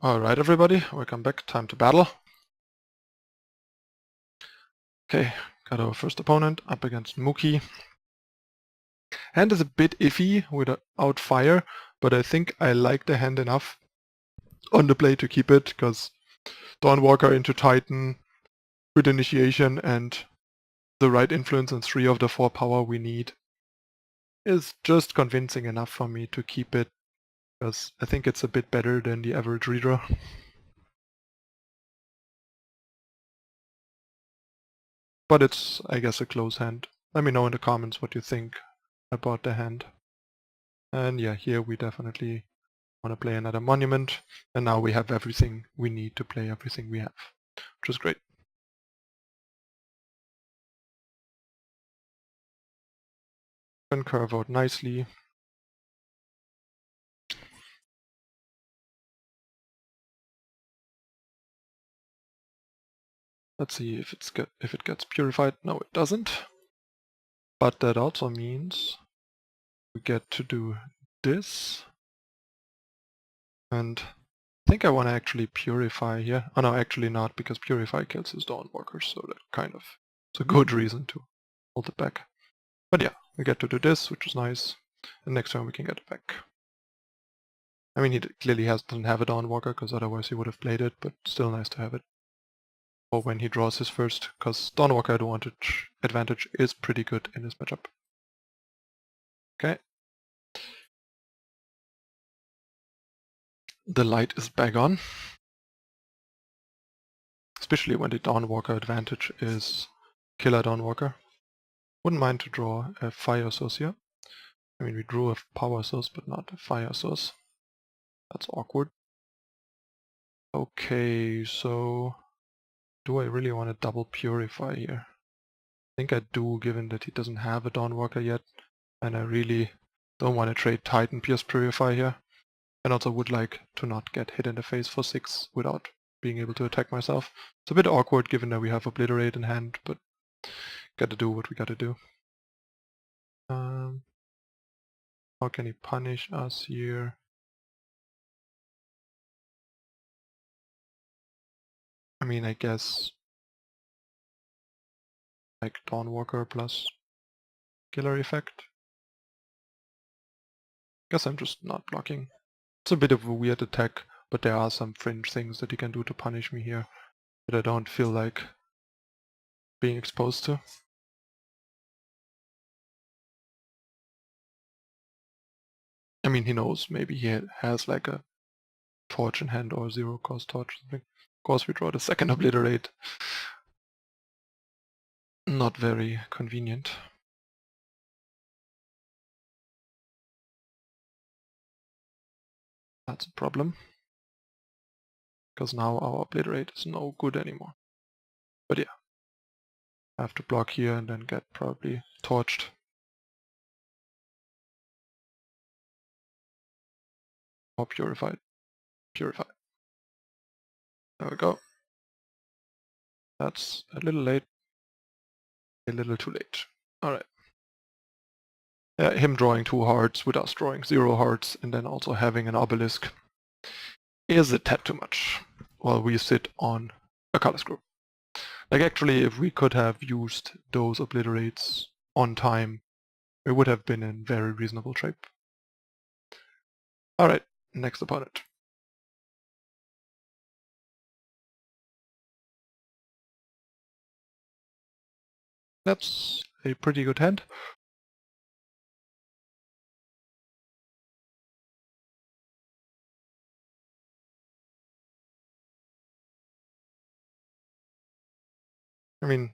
Alright everybody, welcome back, time to battle. Okay, got our first opponent up against Mookie. Hand is a bit iffy without fire, but I think I like the hand enough on the play to keep it, because Dawnwalker into Titan, good initiation, and the right influence and 3 of the 4 power we need is just convincing enough for me to keep it, because I think it's a bit better than the average redraw. But it's, I guess, a close hand. Let me know in the comments what you think about the hand. And yeah, here we definitely want to play another monument, and now we have everything we need to play everything we have, which is great. Can curve out nicely. Let's see if it gets purified. No, it doesn't. But that also means we get to do this. And I think I want to actually purify here. Oh no, actually not, because purify kills his Dawnwalker, so that kind of is a good reason to hold it back. But yeah, we get to do this, which is nice. And next turn we can get it back. I mean, he clearly doesn't have a Dawnwalker, because otherwise he would have played it, but still nice to have it. Or when he draws his first, because Dawnwalker advantage is pretty good in this matchup. Okay. The light is back on. Especially when the Dawnwalker advantage is killer Dawnwalker. Wouldn't mind to draw a fire source here. I mean, we drew a power source, but not a fire source. That's awkward. Okay, so do I really want to double purify here? I think I do, given that he doesn't have a Dawnwalker yet, and I really don't want to trade Titan Pierce Purify here. And also would like to not get hit in the face for 6 without being able to attack myself. It's a bit awkward given that we have Obliterate in hand, but gotta do what we gotta do. How can he punish us here? I mean, I guess like Dawnwalker plus killer effect. Guess I'm just not blocking. It's a bit of a weird attack, but there are some fringe things that he can do to punish me here that I don't feel like being exposed to. I mean, he knows maybe he has like a torch in hand or 0-cost torch or something. Of course we draw the second Obliterate. Not very convenient. That's a problem. Because now our Obliterate is no good anymore. But yeah. I have to block here and then get probably torched. Or purified. Purified. There we go. That's a little late. A little too late. Alright. Him drawing 2 hearts with us drawing 0 hearts and then also having an obelisk is a tad too much while we sit on a color screw. Like actually, if we could have used those Obliterates on time, it would have been in very reasonable shape. Alright, next opponent. That's a pretty good hand. I mean,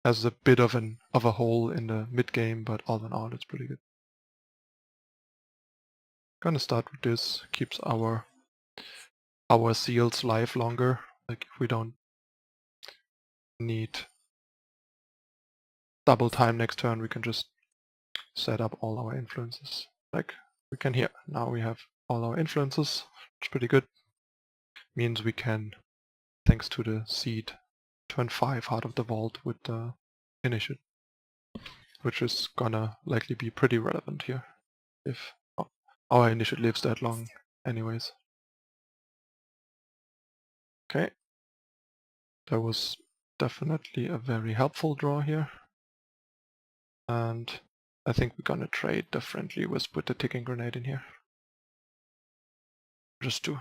has a bit of a hole in the mid game, but all in all, it's pretty good. Gonna start with this. Keeps our seals live longer. Like if we don't need double time next turn, we can just set up all our influences. Like we can here. Now we have all our influences, which is pretty good. Means we can, thanks to the seed, turn 5 Heart of the Vault with the initiate, which is gonna likely be pretty relevant here if our initiate lives that long anyways. Okay. That was definitely a very helpful draw here. And I think we're gonna trade the friendly Wisp with the ticking grenade in here. Just to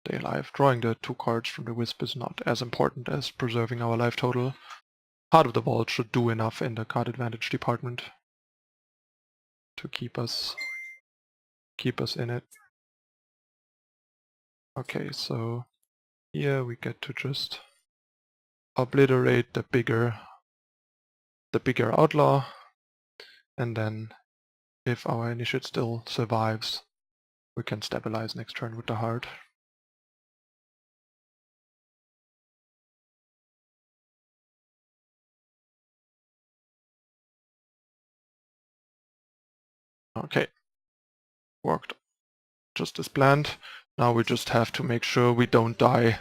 stay alive. Drawing the 2 cards from the Wisp is not as important as preserving our life total. Heart of the Vault should do enough in the card advantage department to keep us in it. Okay, so here we get to just obliterate the bigger outlaw, and then if our initiate still survives, we can stabilize next turn with the heart. Okay, worked just as planned. Now we just have to make sure we don't die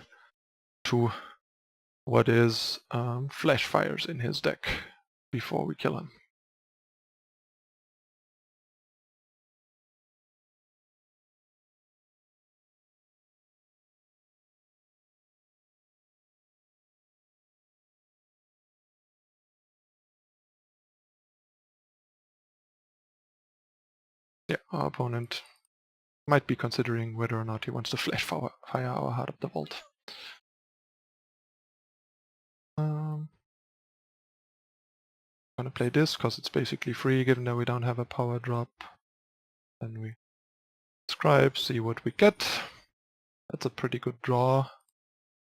to what is flash fires in his deck before we kill him. Yeah, our opponent might be considering whether or not he wants to flash fire our Heart of the Vault. I'm gonna play this because it's basically free given that we don't have a power drop. Then we Scribe, see what we get. That's a pretty good draw.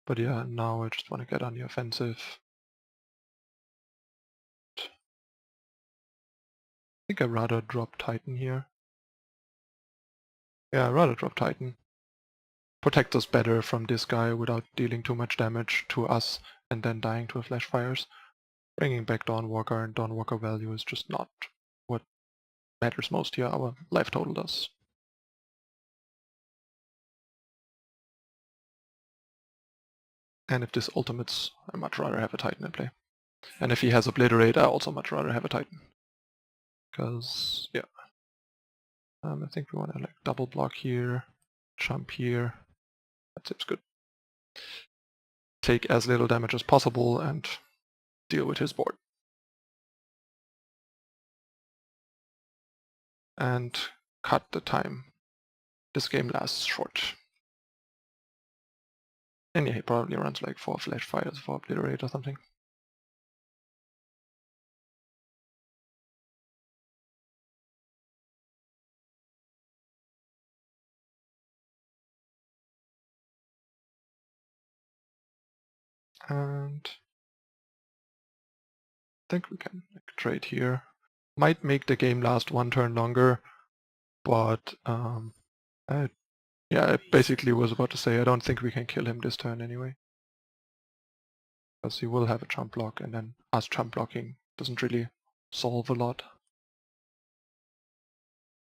But yeah, now I just want to get on the offensive. I think I'd rather drop Titan here. Yeah, I'd rather drop Titan. Protect us better from this guy without dealing too much damage to us and then dying to a flash fires. Bringing back Dawnwalker and Dawnwalker value is just not what matters most here. Our life total does. And if this ultimates, I'd much rather have a Titan in play. And if he has Obliterate, I also much rather have a Titan. Because, yeah. I think we want to like double block here, jump here. That seems good. Take as little damage as possible and deal with his board. And cut the time. This game lasts short. And yeah, he probably runs like 4 flash fires for Obliterate or something. And I think we can like, trade here. Might make the game last 1 turn longer, but yeah, I basically was about to say I don't think we can kill him this turn anyway. Because he will have a jump block, and then us jump blocking doesn't really solve a lot.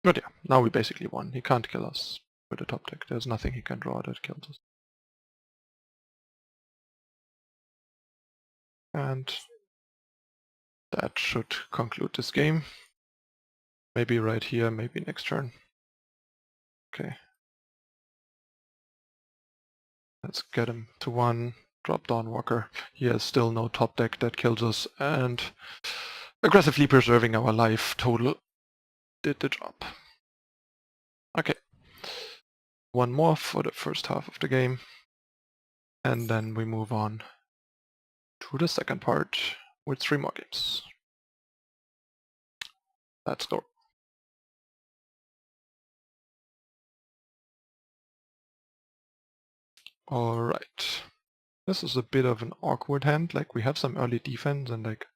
But yeah, now we basically won. He can't kill us with the top deck. There's nothing he can draw that kills us. And that should conclude this game. Maybe right here, maybe next turn. Okay. Let's get him to 1. Drop Dawnwalker. He has still no top deck that kills us, and aggressively preserving our life total did the job. Okay. 1 more for the first half of the game. And then we move on to the second part with 3 more games. Let's go. Alright. This is a bit of an awkward hand. Like, we have some early defense and like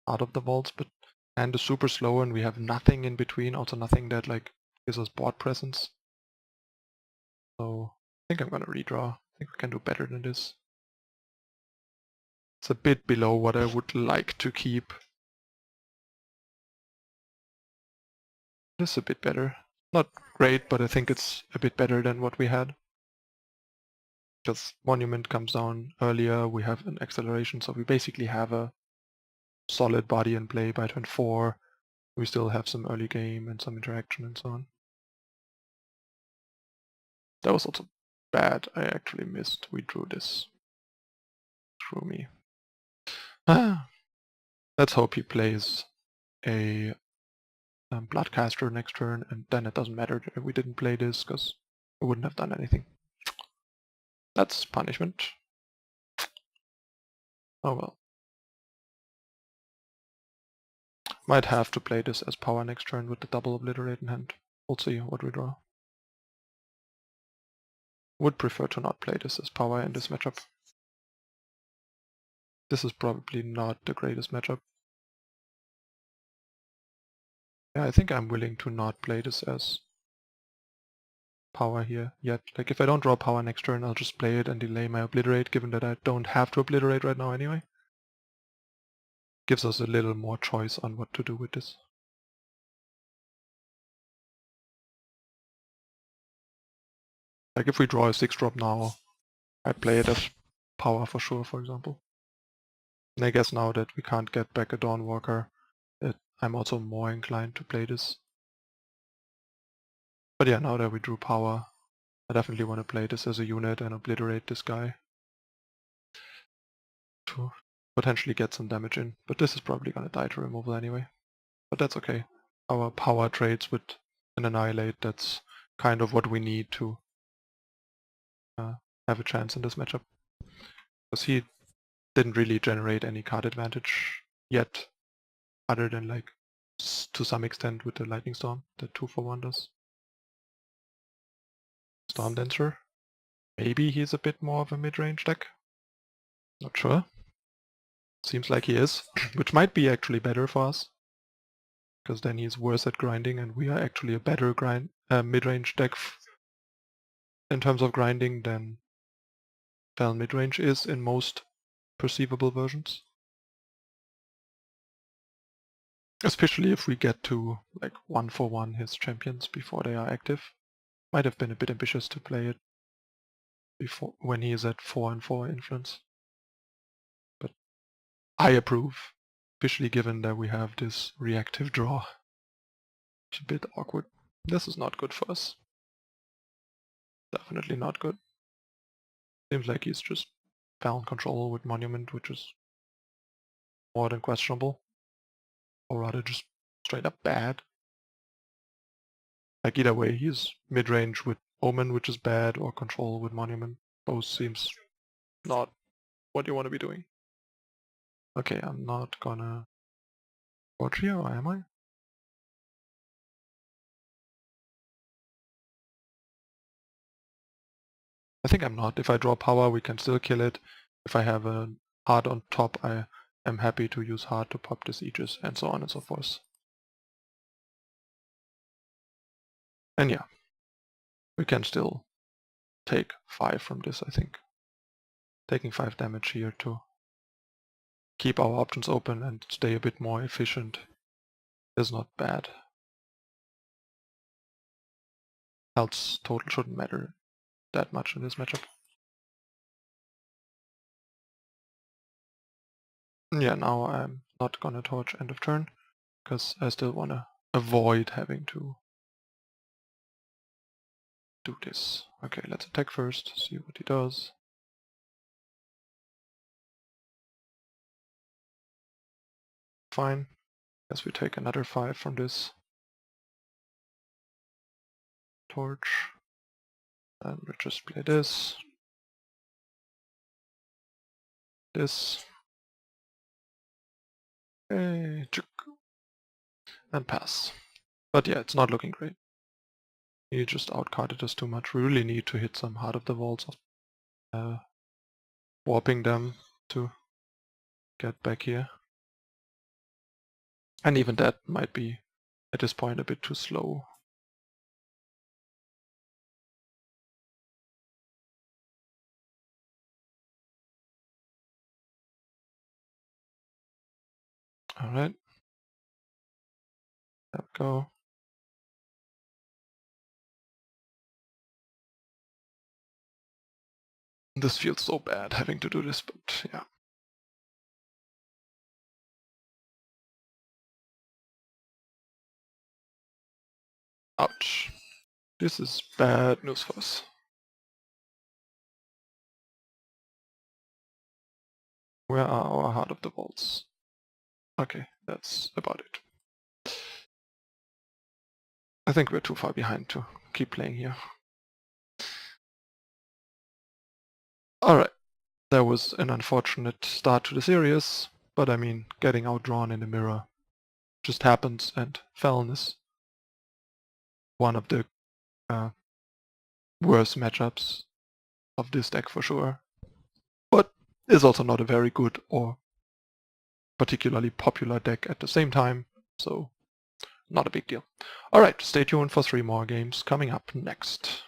out of the vaults, but hand is super slow and we have nothing in between, also nothing that like gives us board presence. So I think I'm gonna redraw. I think we can do better than this. It's a bit below what I would like to keep. This is a bit better. Not great, but I think it's a bit better than what we had. Because Monument comes down earlier, we have an acceleration, so we basically have a solid body in play by turn 4. We still have some early game and some interaction and so on. That was also bad. I actually missed. We drew this. through me. Let's hope he plays a Bloodcaster next turn, and then it doesn't matter if we didn't play this, because it wouldn't have done anything. That's punishment. Oh well. Might have to play this as power next turn with the double Obliterate in hand. We'll see what we draw. Would prefer to not play this as power in this matchup. This is probably not the greatest matchup. Yeah, I think I'm willing to not play this as power here yet. Like, if I don't draw power next turn, I'll just play it and delay my Obliterate, given that I don't have to Obliterate right now anyway. Gives us a little more choice on what to do with this. Like, if we draw a 6-drop now, I play it as power for sure, for example. And I guess now that we can't get back a Dawnwalker, I'm also more inclined to play this. But yeah, now that we drew power, I definitely want to play this as a unit and Obliterate this guy to potentially get some damage in. But this is probably going to die to removal anyway. But that's okay. Our power trades with an Annihilate, that's kind of what we need to have a chance in this matchup. Because he didn't really generate any card advantage yet, other than like to some extent with the Lightning Storm, the 2-for-1 does. Storm Dancer. Maybe he's a bit more of a mid-range deck. Not sure. Seems like he is, which might be actually better for us. Because then he's worse at grinding and we are actually a better mid-range deck in terms of grinding than Fel mid-range is in most perceivable versions. Especially if we get to like 1-for-1 his champions before they are active. Might have been a bit ambitious to play it before when he is at 4-4 influence. But I approve, especially given that we have this reactive draw. It's a bit awkward. This is not good for us. Definitely not good. Seems like he's just found control with Monument, which is more than questionable. Or rather just straight up bad. Like either way, he's mid-range with Omen, which is bad, or control with Monument. Both seems not what you want to be doing. Okay, I'm not gonna watch here, or am I? I think I'm not. If I draw power, we can still kill it. If I have a heart on top, I am happy to use heart to pop this Aegis, and so on and so forth. And yeah, we can still take 5 from this, I think. Taking 5 damage here to keep our options open and stay a bit more efficient is not bad. Health's total shouldn't matter that much in this matchup. Yeah, now I'm not gonna torch end of turn, because I still wanna avoid having to do this. Okay, let's attack first, see what he does. Fine. Guess we take another 5 from this torch. And we just play this. This. Hey, and pass. But yeah, it's not looking great. He just outcarded us too much. We really need to hit some Heart of the Vaults, warping them to get back here. And even that might be, at this point, a bit too slow. Alright. There we go. This feels so bad having to do this, but yeah. Ouch. This is bad news for us. Where are our Heart of the Vaults? Okay, that's about it. I think we're too far behind to keep playing here. Alright, that was an unfortunate start to the series, but I mean, getting outdrawn in the mirror just happens, and Feln is one of the worst matchups of this deck for sure, but is also not a very good or particularly popular deck at the same time, so not a big deal. Alright, stay tuned for 3 more games coming up next.